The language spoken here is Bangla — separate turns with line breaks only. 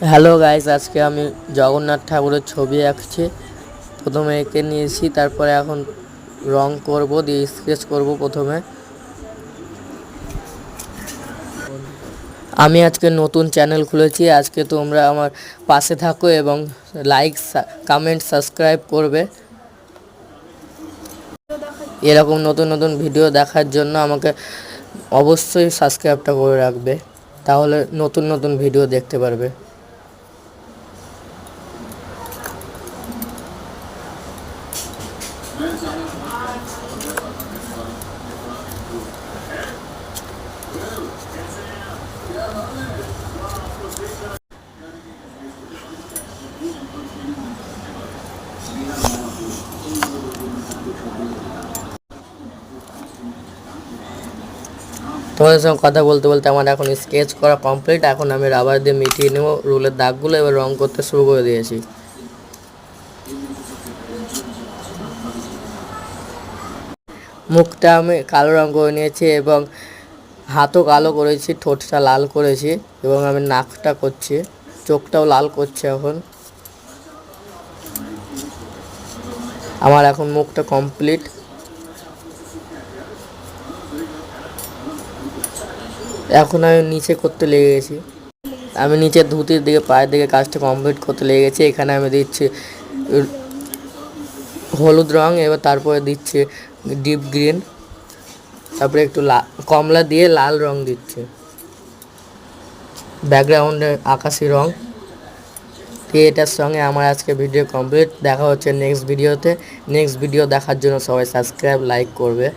হ্যালো গাইস, আজকে আমি জগন্নাথ ঠাকুরের ছবি আঁকছি। প্রথমে এঁকে নিয়েছি, তারপরে এখন রং করব, দিয়ে স্কেচ করব। প্রথমে আমি আজকে নতুন চ্যানেল খুলেছি। আজকে তোমরা আমার পাশে থাকো এবং লাইক, কমেন্ট, সাবস্ক্রাইব করবে। এরকম নতুন নতুন ভিডিও দেখার জন্য আমাকে অবশ্যই সাবস্ক্রাইবটা করে রাখবে, তাহলে নতুন নতুন ভিডিও দেখতে পারবে। তোমাদের সঙ্গে কথা বলতে বলতে আমার এখন স্কেচ করা কমপ্লিট। এখন আমি রাবার দিয়ে মিটিয়ে নেব রুলের দাগগুলো। এবার রং করতে শুরু করে দিয়েছি। মুখটা আমি কালো রং করে নিয়েছি এবং হাতও কালো করেছি, ঠোঁটটা লাল করেছি এবং আমি নাকটা করছি, চোখটাও লাল করছি। এখন আমার এখন মুখটা কমপ্লিট। এখন আমি নিচে করতে লেগে গেছি। আমি নিচের ধুতির দিকে, পায়ের দিকে কাজটা কমপ্লিট করতে লেগে গেছি। এখানে আমি দিচ্ছি হলুদ রং, এবার তারপরে দিচ্ছি ডিপ গ্রিন, তারপরে একটু কমলা দিয়ে লাল রং দিচ্ছে, ব্যাকগ্রাউন্ডে আকাশি রং দিয়ে। এটার সঙ্গে আমার আজকে ভিডিও কমপ্লিট। দেখা হচ্ছে নেক্সট ভিডিওতে। নেক্সট ভিডিও দেখার জন্য সবাই সাবস্ক্রাইব, লাইক করবে।